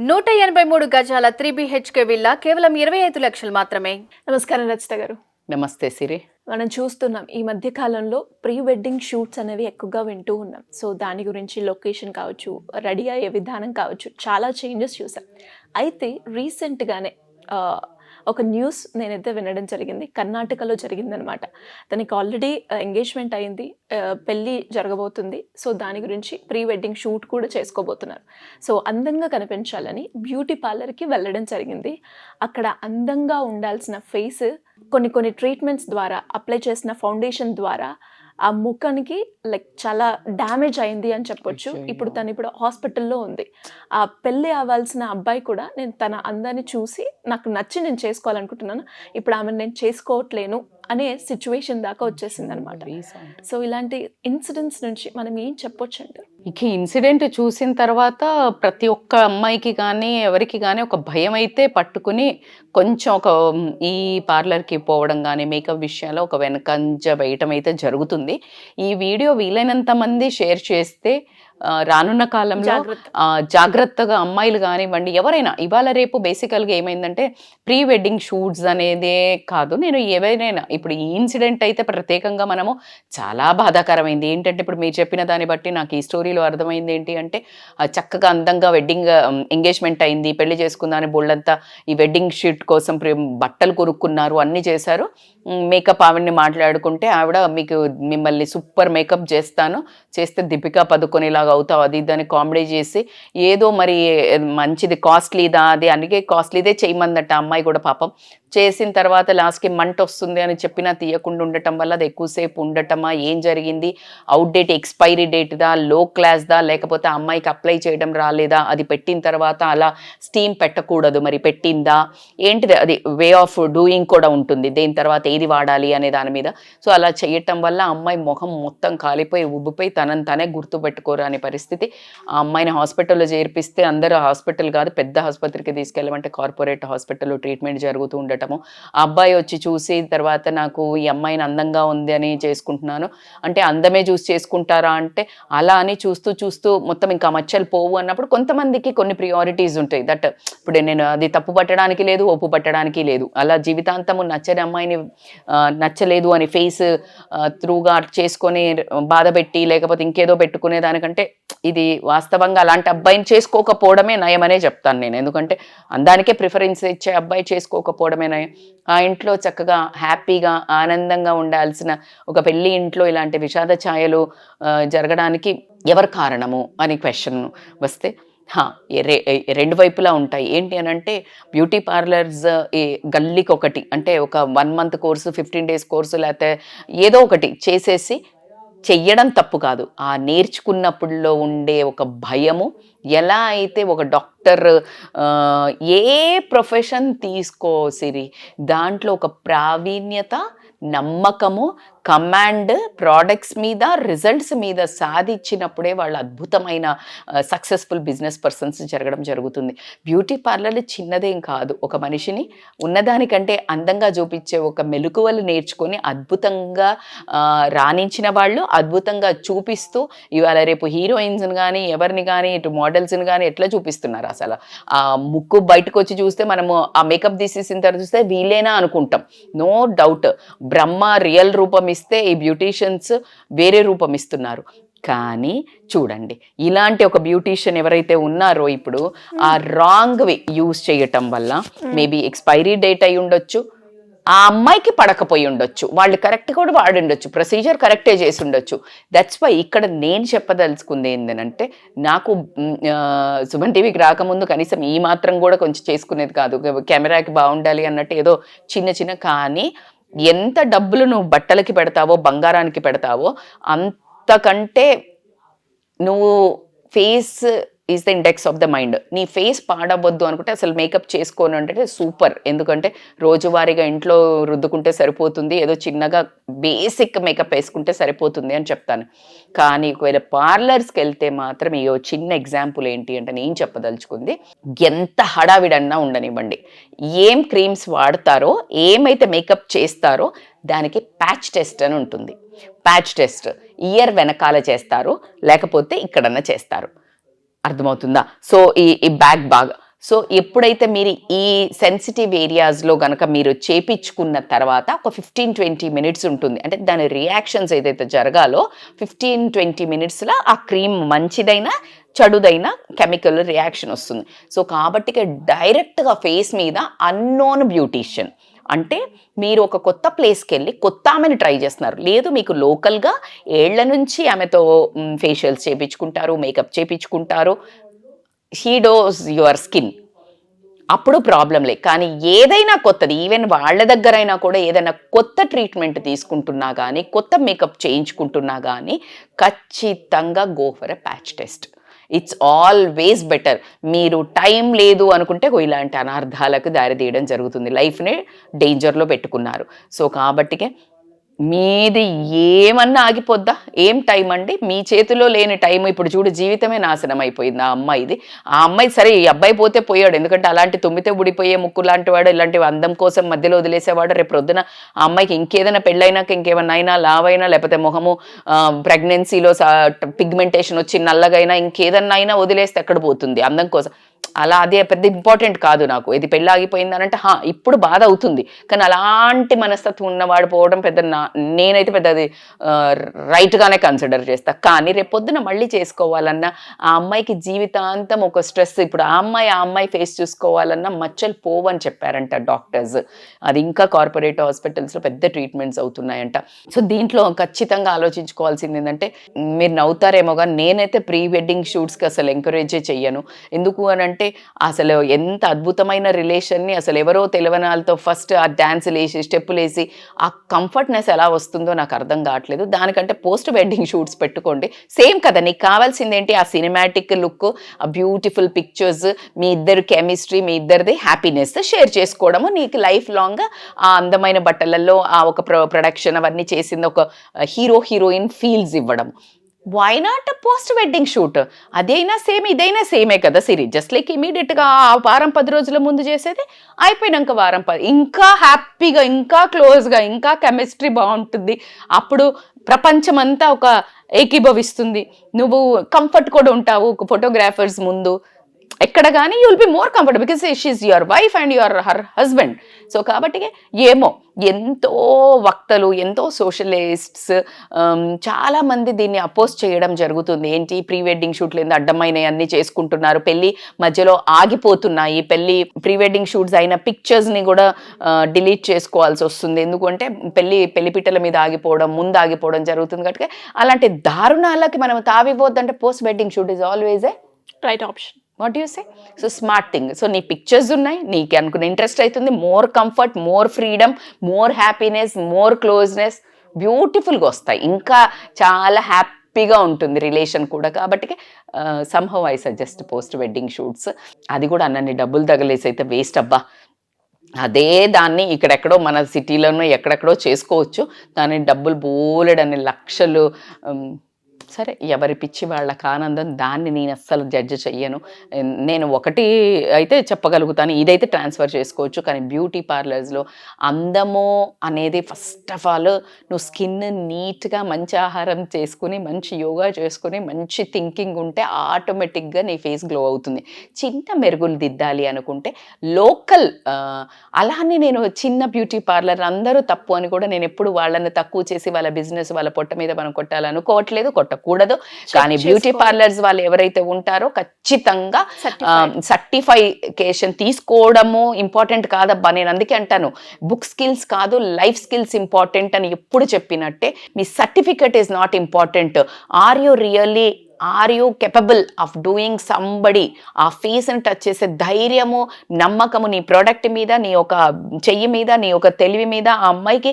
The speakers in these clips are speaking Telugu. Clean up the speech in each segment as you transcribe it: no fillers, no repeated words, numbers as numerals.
183 గజాల 3 BHK విల్లా కేవలం 25 లక్షలు మాత్రమే. నమస్కారం రచిత గారు. నమస్తే సిరి. మనం చూస్తున్నాం ఈ మధ్య కాలంలో ప్రీ వెడ్డింగ్ షూట్స్ అనేవి ఎక్కువగా వింటూ ఉన్నాం. సో దాని గురించి లొకేషన్ కావచ్చు, రెడీ అయ్యే విధానం కావచ్చు, చాలా చేంజెస్ చూసాం. అయితే రీసెంట్గానే ఒక న్యూస్ నేనైతే వినడం జరిగింది. కర్ణాటకలో జరిగిందనమాట. తనకి ఆల్రెడీ ఎంగేజ్మెంట్ అయింది, పెళ్ళి జరగబోతుంది. సో దాని గురించి ప్రీ వెడ్డింగ్ షూట్ కూడా చేసుకోబోతున్నారు. సో అందంగా కనిపించాలని బ్యూటీ పార్లర్కి వెళ్ళడం జరిగింది. అక్కడ అందంగా ఉండాల్సిన ఫేస్ కొన్ని ట్రీట్మెంట్స్ ద్వారా, అప్లై చేసిన ఫౌండేషన్ ద్వారా ఆ ముఖానికి చాలా డ్యామేజ్ అయింది అని చెప్పొచ్చు. ఇప్పుడు తను హాస్పిటల్లో ఉంది. ఆ పెళ్ళి అవ్వాల్సిన అబ్బాయి కూడా నేను తన అందాన్ని చూసి నాకు నచ్చి నేను చేసుకోవాలనుకుంటున్నాను, ఇప్పుడు ఆమెను నేను చేసుకోవట్లేను అనే సిచ్యువేషన్ దాకా వచ్చేసింది అనమాట. సో ఇలాంటి ఇన్సిడెంట్స్ నుంచి మనం ఏం చెప్పొచ్చు అంటారు? ఇక ఇన్సిడెంట్ చూసిన తర్వాత ప్రతి ఒక్క అమ్మాయికి కానీ ఎవరికి కానీ ఒక భయం అయితే పట్టుకుని కొంచెం ఈ పార్లర్కి పోవడం కానీ మేకప్ విషయంలో ఒక వెనకంజ వేయటం అయితే జరుగుతుంది. ఈ వీడియో వీలైనంత మంది షేర్ చేస్తే రానున్న కాలంలో జాగ్రత్తగా అమ్మాయిలు కానివ్వండి, ఎవరైనా ఇవాళ రేపు బేసికల్గా ఏమైందంటే ప్రీ వెడ్డింగ్ షూట్స్ అనేదే కాదు, నేను ఎవరైనా ఇప్పుడు ఈ ఇన్సిడెంట్ అయితే ప్రత్యేకంగా మనము చాలా బాధాకరమైంది. ఏంటంటే ఇప్పుడు మీరు చెప్పిన దాన్ని బట్టి నాకు ఈ స్టోరీలో అర్థమైంది ఏంటి అంటే, చక్కగా అందంగా వెడ్డింగ్ ఎంగేజ్మెంట్ అయింది, పెళ్లి చేసుకుందాని బోళ్ళంతా ఈ వెడ్డింగ్ షూట్ కోసం బట్టలు కొనుక్కున్నారు, అన్నీ చేశారు. మేకప్ ఆవిడని మాట్లాడుకుంటే ఆవిడ మిమ్మల్ని సూపర్ మేకప్ చేస్తే దీపికా పదుకొని లాగా అవుతావు అది దాన్ని కామెడీ చేసి ఏదో మరి మంచిది కాస్ట్లీదా అది అందుకే కాస్ట్లీదే చేయమందట అమ్మాయి కూడా పాపం. చేసిన తర్వాత లాస్ట్కి మంట వస్తుంది అని చెప్పినా తీయకుండా ఉండటం వల్ల అది ఎక్కువసేపు ఉండటమా, ఏం జరిగింది, అవుట్డేట్ ఎక్స్పైరీ డేట్దా, లో క్లాస్దా, లేకపోతే అమ్మాయికి అప్లై చేయడం రాలేదా, అది పెట్టిన తర్వాత అలా స్టీమ్ పెట్టకూడదు మరి పెట్టిందా ఏంటిది, అది వే ఆఫ్ డూయింగ్ కూడా ఉంటుంది, దేని తర్వాత ఏది వాడాలి అనే దాని మీద. సో అలా చేయటం వల్ల అమ్మాయి మొహం మొత్తం కాలిపోయి ఉబ్బిపోయి తనని తనే గుర్తుపెట్టుకోరు అనే పరిస్థితి. ఆ అమ్మాయిని హాస్పిటల్లో చేర్పిస్తే అందరూ హాస్పిటల్ కాదు పెద్ద ఆసుపత్రికి తీసుకెళ్ళమంటే కార్పొరేట్ హాస్పిటల్లో ట్రీట్మెంట్ జరుగుతూ ఉండటము. ఆ అబ్బాయి వచ్చి చూసి తర్వాత నాకు ఈ అమ్మాయిని అందంగా ఉంది అని చేసుకుంటున్నాను అంటే, అందమే చూసి చేసుకుంటారా అంటే అలా అని చూస్తూ మొత్తం ఇంకా మచ్చలు పోవు అన్నప్పుడు కొంతమందికి కొన్ని ప్రియారిటీస్ ఉంటాయి. దట్ ఇప్పుడు నేను అది తప్పు పట్టడానికి లేదు, ఒప్పు పట్టడానికి లేదు. అలా జీవితాంతము నచ్చని అమ్మాయిని నచ్చలేదు అని ఫేస్ త్రూగా చేసుకొని బాధ పెట్టి లేకపోతే ఇంకేదో పెట్టుకునే దానికంటే ఇది వాస్తవంగా అలాంటి అబ్బాయిని చేసుకోకపోవడమే నయమనే చెప్తాను నేను. ఎందుకంటే అందానికే ప్రిఫరెన్స్ ఇచ్చే అబ్బాయి చేసుకోకపోవడమే నయం. ఆ ఇంట్లో చక్కగా హ్యాపీగా ఆనందంగా ఉండాల్సిన ఒక పెళ్లి ఇంట్లో ఇలాంటి విషాద ఛాయలు జరగడానికి ఎవరు కారణము అని క్వశ్చన్ వస్తే రెండు వైపులా ఉంటాయి. ఏంటి అని అంటే బ్యూటీ పార్లర్స్ ఈ గల్లీకి ఒకటి అంటే ఒక 1 month కోర్సు, 15 days కోర్సు, లేకపోతే ఏదో ఒకటి చేసేసి చెయ్యడం తప్పు కాదు. ఆ నేర్చుకున్నప్పుడులో ఉండే ఒక భయము, ఎలా అయితే ఒక డాక్టర్ ఏ ప్రొఫెషన్ తీసుకో సిరి దాంట్లో ఒక ప్రావీణ్యత, నమ్మకము, కమాండ్, ప్రోడక్ట్స్ మీద, రిజల్ట్స్ మీద సాధించినప్పుడే వాళ్ళు అద్భుతమైన సక్సెస్ఫుల్ బిజినెస్ పర్సన్స్ జరుగుతుంది. బ్యూటీ పార్లర్ చిన్నదేం కాదు. ఒక మనిషిని ఉన్నదానికంటే అందంగా చూపించే ఒక మెలకువలు నేర్చుకొని అద్భుతంగా రాణించిన వాళ్ళు అద్భుతంగా చూపిస్తూ ఇవాళ రేపు హీరోయిన్స్ని కానీ ఎవరిని కానీ ఇటు మోడల్స్ని కానీ ఎట్లా చూపిస్తున్నారు. అసలు ఆ ముక్కు బయటకు వచ్చి చూస్తే మనము ఆ మేకప్ తీసేసిన తర్వాత చూస్తే వీలేనా అనుకుంటాం. నో డౌట్ బ్రహ్మ రియల్ రూపం ఇస్తే ఈ బ్యూటీషియన్స్ వేరే రూపం ఇస్తున్నారు. కానీ చూడండి, ఇలాంటి ఒక బ్యూటీషియన్ ఎవరైతే ఉన్నారో ఇప్పుడు ఆ రాంగ్ వే యూజ్ చేయటం వల్ల మేబీ ఎక్స్పైరీ డేట్ అయి ఉండొచ్చు, ఆ అమ్మాయికి పడకపోయి ఉండొచ్చు, వాళ్ళు కరెక్ట్ కూడా వాడి ఉండొచ్చు, ప్రొసీజర్ కరెక్టే చేసి ఉండొచ్చు. దట్స్ వై ఇక్కడ నేను చెప్పదలుచుకుంది ఏంటంటే, నాకు సుమన్ టీవీకి రాకముందు కనీసం ఈ మాత్రం కూడా కొంచెం చేసుకునేది కాదు. కెమెరాకి బాగుండాలి అన్నట్టు ఏదో చిన్న కానీ ఎంత డబ్బులు నువ్వు బట్టలకి పెడతావో, బంగారానికి పెడతావో అంతకంటే నువ్వు face is the index of the mind. నీ ఫేస్ పాడవద్దు అనుకుంటే అసలు మేకప్ చేసుకోను అంటే సూపర్. ఎందుకంటే రోజువారీగా ఇంట్లో రుద్దుకుంటే సరిపోతుంది, ఏదో చిన్నగా బేసిక్ మేకప్ వేసుకుంటే సరిపోతుంది అని చెప్తాను. కానీ ఒకవేళ పార్లర్స్కి వెళ్తే మాత్రం ఈ చిన్న ఎగ్జాంపుల్ ఏంటి అంటే నేను చెప్పదలుచుకుంది, ఎంత హడావిడన్నా ఉండనివ్వండి, ఏం క్రీమ్స్ వాడతారో, ఏమైతే మేకప్ చేస్తారో దానికి ప్యాచ్ టెస్ట్ అని ఉంటుంది. ప్యాచ్ టెస్ట్ ఇయర్ వెనకాల చేస్తారు, లేకపోతే ఇక్కడన్నా చేస్తారు. అర్థమవుతుందా? సో ఈ బ్యాక్ బాగా సో ఎప్పుడైతే మీరు ఈ సెన్సిటివ్ ఏరియాస్లో కనుక మీరు చేపించుకున్న తర్వాత ఒక 15-20 మినిట్స్ ఉంటుంది, అంటే దాని రియాక్షన్స్ ఏదైతే జరగాలో 15-20 మినిట్స్లో ఆ క్రీమ్ మంచిదైనా చెడుదైన కెమికల్ రియాక్షన్ వస్తుంది. సో కాబట్టి డైరెక్ట్గా ఫేస్ మీద అన్నోన్ బ్యూటీషియన్ అంటే మీరు ఒక కొత్త ప్లేస్కి వెళ్ళి కొత్త ఆమెను ట్రై చేస్తున్నారు, లేదు మీకు లోకల్గా ఏళ్ల నుంచి ఆమెతో ఫేషియల్స్ చేయించుకుంటారు, మేకప్ చేయించుకుంటారు, హీ డోస్ యువర్ స్కిన్, అప్పుడు ప్రాబ్లం లేదు. కానీ ఏదైనా కొత్తది, ఈవెన్ వాళ్ళ దగ్గరైనా కూడా ఏదైనా కొత్త ట్రీట్మెంట్ తీసుకుంటున్నా కానీ కొత్త మేకప్ చేయించుకుంటున్నా కానీ ఖచ్చితంగా go for a patch test. It's always better. మీరు టైం లేదు అనుకుంటే ఇలాంటి అనర్థాలకు దారితీయడం జరుగుతుంది, లైఫ్ని డేంజర్లో పెట్టుకున్నారు. సో కాబట్టికే మీది ఏమన్నా ఆగిపోద్దా, ఏం టైం అండి, మీ చేతిలో లేని టైం. ఇప్పుడు చూడు, జీవితమే నాశనం అయిపోయింది ఆ అమ్మాయిది. ఆ అమ్మాయి సరే ఈ అబ్బాయి పోతే పోయాడు, ఎందుకంటే అలాంటి తుమ్మితే ఊడిపోయే ముక్కు లాంటి వాడు, ఇలాంటి అందం కోసం మధ్యలో వదిలేసేవాడు. రేపు ప్రొద్దున ఆ అమ్మాయికి ఇంకేదైనా పెళ్ళైనాక ఇంకేమన్నా అయినా, లావైనా, లేకపోతే మొహము ప్రెగ్నెన్సీలో పిగ్మెంటేషన్ వచ్చి నల్లగైనా, ఇంకేదన్నా అయినా వదిలేస్తే ఎక్కడ పోతుంది అందం కోసం. అలా అదే పెద్ద ఇంపార్టెంట్ కాదు నాకు. ఇది పెళ్ళి ఆగిపోయిందనంటే ఇప్పుడు బాధ అవుతుంది, కానీ అలాంటి మనస్తత్వం ఉన్నవాడు పోవడం పెద్ద నేనైతే పెద్ద అది రైట్గానే కన్సిడర్ చేస్తా. కానీ రేపు పొద్దున మళ్ళీ చేసుకోవాలన్నా ఆ అమ్మాయికి జీవితాంతం ఒక స్ట్రెస్. ఇప్పుడు ఆ అమ్మాయి ఫేస్ చూసుకోవాలన్నా మచ్చలు పోవని చెప్పారంట డాక్టర్స్. అది ఇంకా కార్పొరేట్ హాస్పిటల్స్లో పెద్ద ట్రీట్మెంట్స్ అవుతున్నాయంట. సో దీంట్లో ఖచ్చితంగా ఆలోచించుకోవాల్సింది ఏంటంటే, మీరు నవ్వుతారేమో కానీ నేనైతే ప్రీ వెడ్డింగ్ షూట్స్కి అసలు ఎంకరేజే చెయ్యను. ఎందుకు అని అంటే అసలు ఎంత అద్భుతమైన రిలేషన్ని అసలు ఎవరో తెలియని వాళ్ళతో ఫస్ట్ ఆ డ్యాన్సులు వేసి స్టెప్పులు వేసి ఆ కంఫర్ట్నెస్ ఎలా వస్తుందో నాకు అర్థం కావట్లేదు. దానికంటే పోస్ట్ వెడ్డింగ్ షూట్స్ పెట్టుకోండి, సేమ్ కదా. నీకు కావాల్సింది ఏంటి, ఆ సినిమాటిక్ లుక్, ఆ బ్యూటిఫుల్ పిక్చర్స్, మీ ఇద్దరు కెమిస్ట్రీ, మీ ఇద్దరిది హ్యాపీనెస్ షేర్ చేసుకోవడము, నీకు లైఫ్ లాంగ్ ఆ అందమైన బట్టలలో ఆ ఒక ప్రొడక్షన్ అవన్నీ చేసింది ఒక హీరోయిన్ ఫీల్స్ ఇవ్వడం. Why not post wedding shoot? అదైనా సేమ్ ఇదైనా సేమే కదా సిరి. జస్ట్ లైక్ ఇమీడియట్గా ఆ వారం 10 రోజుల ముందు చేసేది అయిపోయినాక వారం 10 ఇంకా హ్యాపీగా, ఇంకా క్లోజ్గా, ఇంకా కెమిస్ట్రీ బాగుంటుంది. అప్పుడు ప్రపంచమంతా ఒక ఏకీభవిస్తుంది, నువ్వు కంఫర్ట్ కూడా ఉంటావు ఫోటోగ్రాఫర్స్ ముందు ఎక్కడ కానీ. You will be more comfortable because she's your wife and your her husband. So కాబట్టి ఏమో ఎంతో వక్తలు, ఎంతో సోషలిస్ట్స్ చాలామంది దీన్ని అపోజ్ చేయడం జరుగుతుంది. ఏంటి, ప్రీ వెడ్డింగ్ షూట్లు ఏంది అడ్డమైనవి అన్నీ చేసుకుంటున్నారు, పెళ్ళి మధ్యలో ఆగిపోతున్నాయి, ప్రీ వెడ్డింగ్ షూట్స్ అయిన పిక్చర్స్ని కూడా డిలీట్ చేసుకోవాల్సి వస్తుంది. ఎందుకంటే పెళ్లిపీటల మీద ఆగిపోవడం, ముందు ఆగిపోవడం జరుగుతుంది. కాబట్టి అలాంటి దారుణాలకి మనం తావిపోద్దంటే post wedding shoot is always a right option. What you say? So smart thing. So నీ పిక్చర్స్ ఉన్నాయి, నీకు అనుకున్న ఇంట్రెస్ట్ అవుతుంది, more comfort, more freedom, more happiness, more closeness, బ్యూటిఫుల్గా వస్తాయి, ఇంకా చాలా హ్యాపీగా ఉంటుంది రిలేషన్ కూడా. కాబట్టి somehow I suggest post wedding shoots. అది కూడా అన్నీ డబ్బులు తగలేసి అయితే వేస్ట్ అబ్బా. అదే దాన్ని ఇక్కడెక్కడో మన సిటీలోనో ఎక్కడెక్కడో చేసుకోవచ్చు, కానీ డబ్బులు బోలెడని లక్షలు. సరే, ఎవరి పిచ్చి వాళ్ళకి ఆనందం, దాన్ని నేను అస్సలు జడ్జ్ చెయ్యను. నేను ఒకటి అయితే చెప్పగలుగుతాను, ఇదైతే ట్రాన్స్ఫర్ చేసుకోవచ్చు. కానీ బ్యూటీ పార్లర్స్లో అందము అనేది ఫస్ట్ ఆఫ్ ఆల్ నువ్వు స్కిన్ నీట్గా మంచి ఆహారం చేసుకుని, మంచి యోగా చేసుకుని, మంచి థింకింగ్ ఉంటే ఆటోమేటిక్గా నీ ఫేస్ గ్లో అవుతుంది. చిన్న మెరుగులు దిద్దాలి అనుకుంటే లోకల్, అలానే నేను చిన్న బ్యూటీ పార్లర్ అందరూ తప్పు అని కూడా నేను ఎప్పుడు వాళ్ళని తక్కువ చేసి వాళ్ళ బిజినెస్ వాళ్ళ పొట్ట మీద మనం కొట్టాలనుకోవట్లేదు, కూడదు. కానీ బ్యూటీ పార్లర్స్ వాళ్ళు ఎవరైతే ఉంటారో ఖచ్చితంగా సర్టిఫికేషన్ తీసుకోవడము ఇంపార్టెంట్ కాదబ్బా. నేను అందుకే అంటాను, బుక్ స్కిల్స్ కాదు, లైఫ్ స్కిల్స్ ఇంపార్టెంట్ అని ఎప్పుడు చెప్పినట్టే మీ certificate is not important. Are you capable of doing somebody? ఆ ఫేస్ని టచ్ చేసే ధైర్యము, నమ్మకము నీ ప్రోడక్ట్ మీద, నీ ఒక చెయ్యి మీద, నీ ఒక తెలివి మీద. ఆ అమ్మాయికి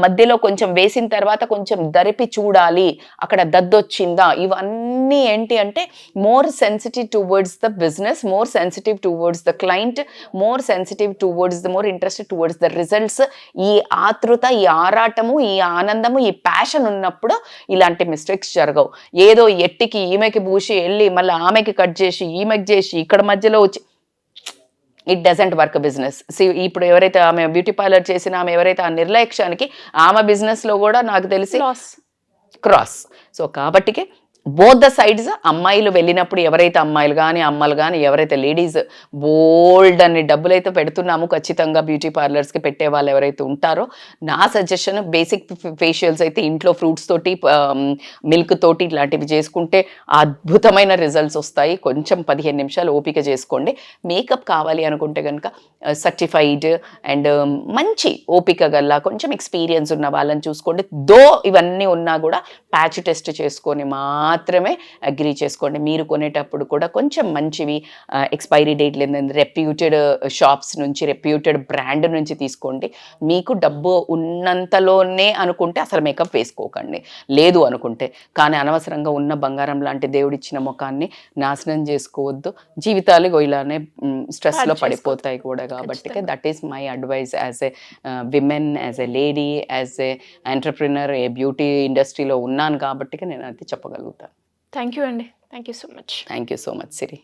మధ్యలో కొంచెం వేసిన తర్వాత కొంచెం దరిపి చూడాలి, అక్కడ దద్దొచ్చిందా, ఇవన్నీ ఏంటి అంటే more sensitive towards the business, more sensitive towards the client, more sensitive towards the more interested towards the results. ఈ ఆతృత, ఈ ఆరాటము, ఈ ఆనందము, ఈ ప్యాషన్ ఉన్నప్పుడు ఇలాంటి మిస్టేక్స్ జరగవు. ఏదో ఎట్టికి ఈమెకి పూసి వెళ్ళి మళ్ళీ ఆమెకి కట్ చేసి ఈమెకి చేసి ఇక్కడ మధ్యలో వచ్చి, ఇట్ డజంట్ వర్క్ బిజినెస్. ఇప్పుడు ఎవరైతే ఆమె బ్యూటీ పార్లర్ చేసిన ఆమె ఎవరైతే ఆ నిర్లక్ష్యానికి ఆమె బిజినెస్లో కూడా నాకు తెలిసి క్రాస్. సో కాబట్టికే బోత్ ద సైడ్స్. అమ్మాయిలు వెళ్ళినప్పుడు ఎవరైతే అమ్మాయిలు కానీ అమ్మలు కానీ ఎవరైతే లేడీస్ బోల్డ్ అని డబ్బులైతే పెడుతున్నాము ఖచ్చితంగా బ్యూటీ పార్లర్స్కి పెట్టే వాళ్ళు ఎవరైతే ఉంటారో, నా సజెషన్ బేసిక్ ఫేషియల్స్ అయితే ఇంట్లో ఫ్రూట్స్ తోటి మిల్క్ తోటి ఇలాంటివి చేసుకుంటే అద్భుతమైన రిజల్ట్స్ వస్తాయి. కొంచెం 15 నిమిషాలు ఓపిక చేసుకోండి. మేకప్ కావాలి అనుకుంటే కనుక సర్టిఫైడ్ అండ్ మంచి ఓపిక గల్లా కొంచెం ఎక్స్పీరియన్స్ ఉన్న వాళ్ళని చూసుకోండి. దో ఇవన్నీ ఉన్నా కూడా ప్యాచ్ టెస్ట్ చేసుకొని మాత్రమే అగ్రీ చేసుకోండి. మీరు కొనేటప్పుడు కూడా కొంచెం మంచివి, ఎక్స్పైరీ డేట్ లేదంటే రెప్యూటెడ్ షాప్స్ నుంచి, రెప్యూటెడ్ బ్రాండ్ నుంచి తీసుకోండి. మీకు డబ్బు ఉన్నంతలోనే అనుకుంటే అసలు మేకప్ వేసుకోకండి, లేదు అనుకుంటే. కానీ అనవసరంగా ఉన్న బంగారం లాంటి దేవుడిచ్చిన ముఖాన్ని నాశనం చేసుకోవద్దు. జీవితాలు ఇలానే స్ట్రెస్లో పడిపోతాయి కూడా. కాబట్టి that is my advice as a women, as a lady, as a entrepreneur, A beauty ఇండస్ట్రీలో ఉన్నాను కాబట్టి నేను అది చెప్పగలుగుతాను. థ్యాంక్ యూ అండి. Thank you so much. Thank you so much Siri.